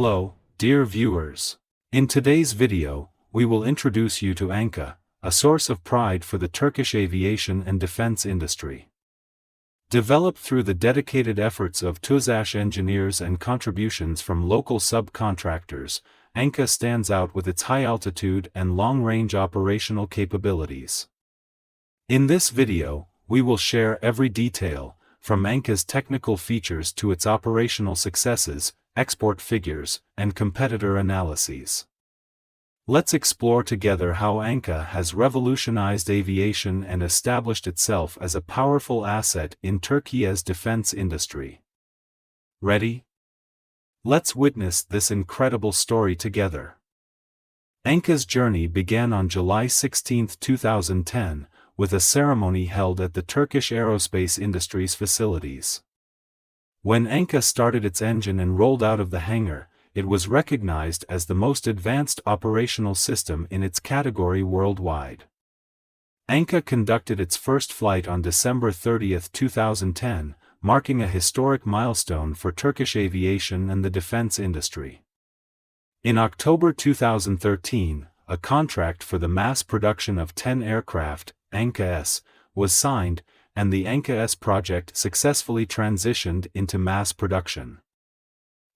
Hello, dear viewers. In today's video, we will introduce you to Anka, a source of pride for the Turkish aviation and defense industry. Developed through the dedicated efforts of TUSAŞ engineers and contributions from local subcontractors, Anka stands out with its high altitude and long-range operational capabilities. In this video, we will share every detail, from Anka's technical features to its operational successes, export figures, and competitor analyses. Let's explore together how Anka has revolutionized aviation and established itself as a powerful asset in Turkey's defense industry. Ready? Let's witness this incredible story together. Anka's journey began on July 16, 2010, with a ceremony held at the Turkish Aerospace Industries facilities. When Anka started its engine and rolled out of the hangar, it was recognized as the most advanced operational system in its category worldwide. Anka conducted its first flight on December 30, 2010, marking a historic milestone for Turkish aviation and the defense industry. In October 2013, a contract for the mass production of 10 aircraft, Anka S, was signed, and the Anka S project successfully transitioned into mass production.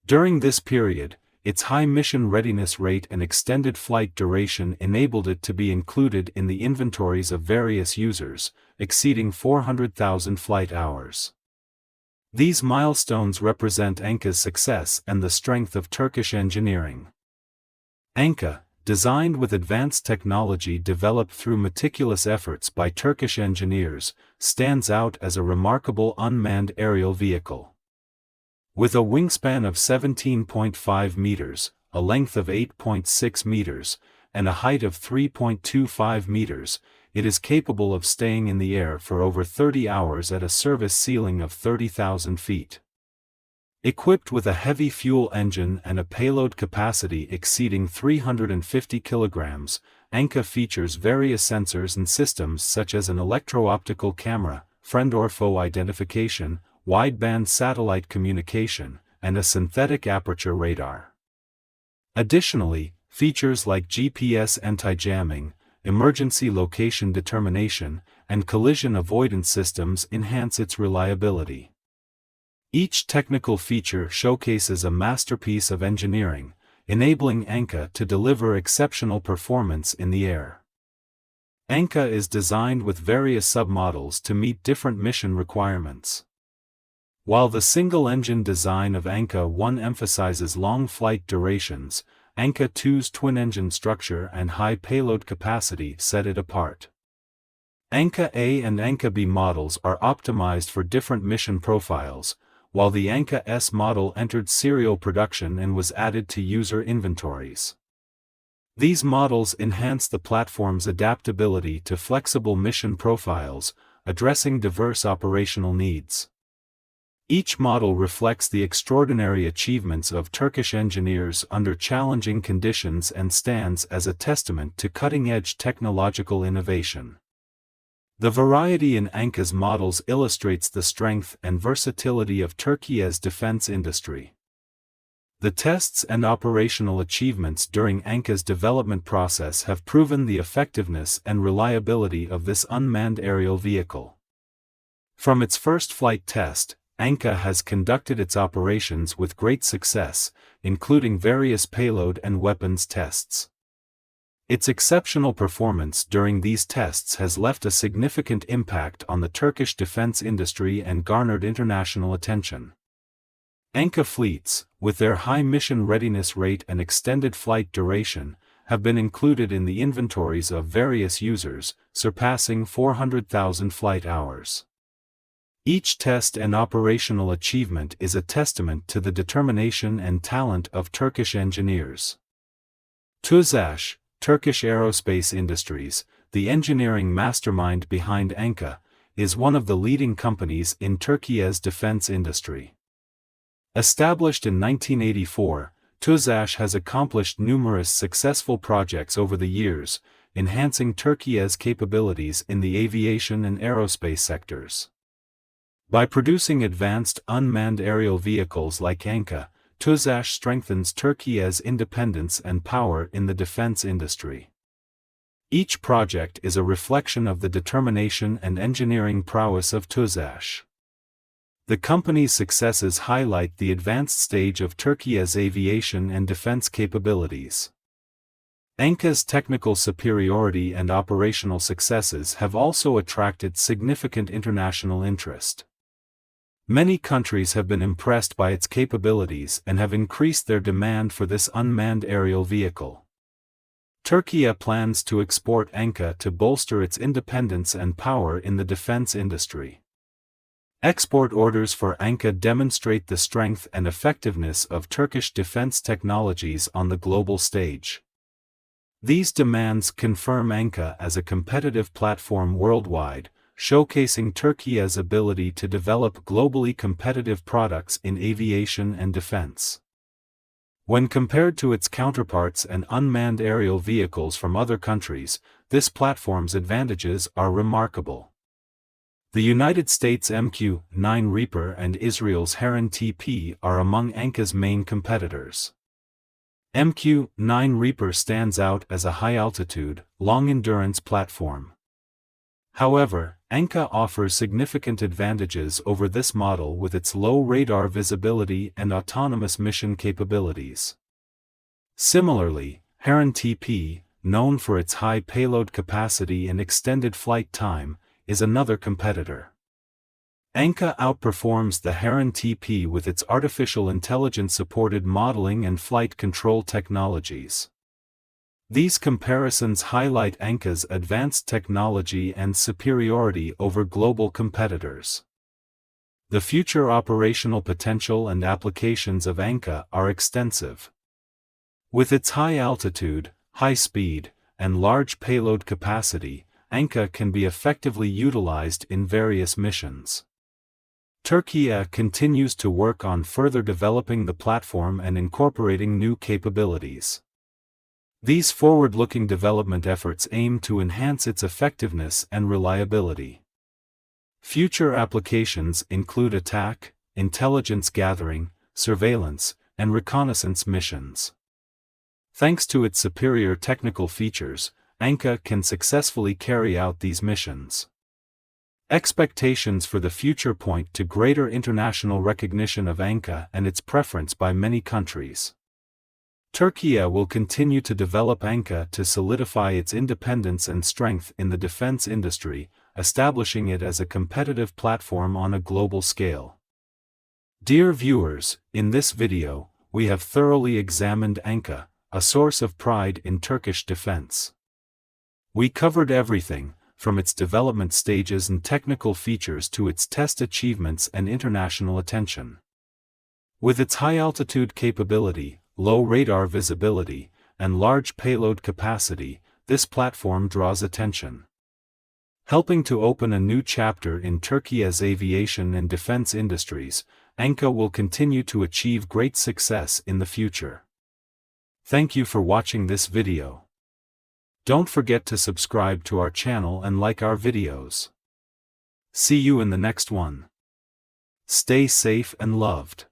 During this period, its high mission readiness rate and extended flight duration enabled it to be included in the inventories of various users, exceeding 400,000 flight hours. These milestones represent Anka's success and the strength of Turkish engineering. Anka, designed with advanced technology developed through meticulous efforts by Turkish engineers, stands out as a remarkable unmanned aerial vehicle. With a wingspan of 17.5 meters, a length of 8.6 meters, and a height of 3.25 meters, it is capable of staying in the air for over 30 hours at a service ceiling of 30,000 feet. Equipped with a heavy fuel engine and a payload capacity exceeding 350 kilograms, Anka features various sensors and systems such as an electro-optical camera, friend or foe identification, wideband satellite communication, and a synthetic aperture radar. Additionally, features like GPS anti-jamming, emergency location determination, and collision avoidance systems enhance its reliability. Each technical feature showcases a masterpiece of engineering, enabling Anka to deliver exceptional performance in the air. Anka is designed with various submodels to meet different mission requirements. While the single-engine design of Anka 1 emphasizes long flight durations, Anka 2's twin-engine structure and high payload capacity set it apart. Anka A and Anka B models are optimized for different mission profiles, while the Anka S model entered serial production and was added to user inventories. These models enhance the platform's adaptability to flexible mission profiles, addressing diverse operational needs. Each model reflects the extraordinary achievements of Turkish engineers under challenging conditions and stands as a testament to cutting-edge technological innovation. The variety in Anka's models illustrates the strength and versatility of Turkey's defense industry. The tests and operational achievements during Anka's development process have proven the effectiveness and reliability of this unmanned aerial vehicle. From its first flight test, Anka has conducted its operations with great success, including various payload and weapons tests. Its exceptional performance during these tests has left a significant impact on the Turkish defense industry and garnered international attention. Anka fleets, with their high mission readiness rate and extended flight duration, have been included in the inventories of various users, surpassing 400,000 flight hours. Each test and operational achievement is a testament to the determination and talent of Turkish engineers. TUSAŞ, Turkish Aerospace Industries, the engineering mastermind behind Anka, is one of the leading companies in Turkey's defense industry. Established in 1984, TUSAŞ has accomplished numerous successful projects over the years, enhancing Turkey's capabilities in the aviation and aerospace sectors. By producing advanced unmanned aerial vehicles like Anka, TUSAŞ strengthens Turkey's independence and power in the defense industry. Each project is a reflection of the determination and engineering prowess of TUSAŞ. The company's successes highlight the advanced stage of Turkey's aviation and defense capabilities. Anka's technical superiority and operational successes have also attracted significant international interest. Many countries have been impressed by its capabilities and have increased their demand for this unmanned aerial vehicle. Turkey plans to export Anka to bolster its independence and power in the defense industry. Export orders for Anka demonstrate the strength and effectiveness of Turkish defense technologies on the global stage. These demands confirm Anka as a competitive platform worldwide, showcasing Turkey's ability to develop globally competitive products in aviation and defense. When compared to its counterparts and unmanned aerial vehicles from other countries, this platform's advantages are remarkable. The United States MQ-9 Reaper and Israel's Heron TP are among Anka's main competitors. MQ-9 Reaper stands out as a high-altitude, long-endurance platform. However, Anka offers significant advantages over this model with its low radar visibility and autonomous mission capabilities. Similarly, Heron TP, known for its high payload capacity and extended flight time, is another competitor. Anka outperforms the Heron TP with its artificial intelligence-supported modeling and flight control technologies. These comparisons highlight Anka's advanced technology and superiority over global competitors. The future operational potential and applications of Anka are extensive. With its high altitude, high speed, and large payload capacity, Anka can be effectively utilized in various missions. Turkey continues to work on further developing the platform and incorporating new capabilities. These forward-looking development efforts aim to enhance its effectiveness and reliability. Future applications include attack, intelligence gathering, surveillance, and reconnaissance missions. Thanks to its superior technical features, Anka can successfully carry out these missions. Expectations for the future point to greater international recognition of Anka and its preference by many countries. Turkey will continue to develop Anka to solidify its independence and strength in the defense industry, establishing it as a competitive platform on a global scale. Dear viewers, in this video, we have thoroughly examined Anka, a source of pride in Turkish defense. We covered everything, from its development stages and technical features to its test achievements and international attention. With its high-altitude capability, low radar visibility, and large payload capacity, this platform draws attention. Helping to open a new chapter in Turkey's aviation and defense industries, Anka will continue to achieve great success in the future. Thank you for watching this video. Don't forget to subscribe to our channel and like our videos. See you in the next one. Stay safe and loved.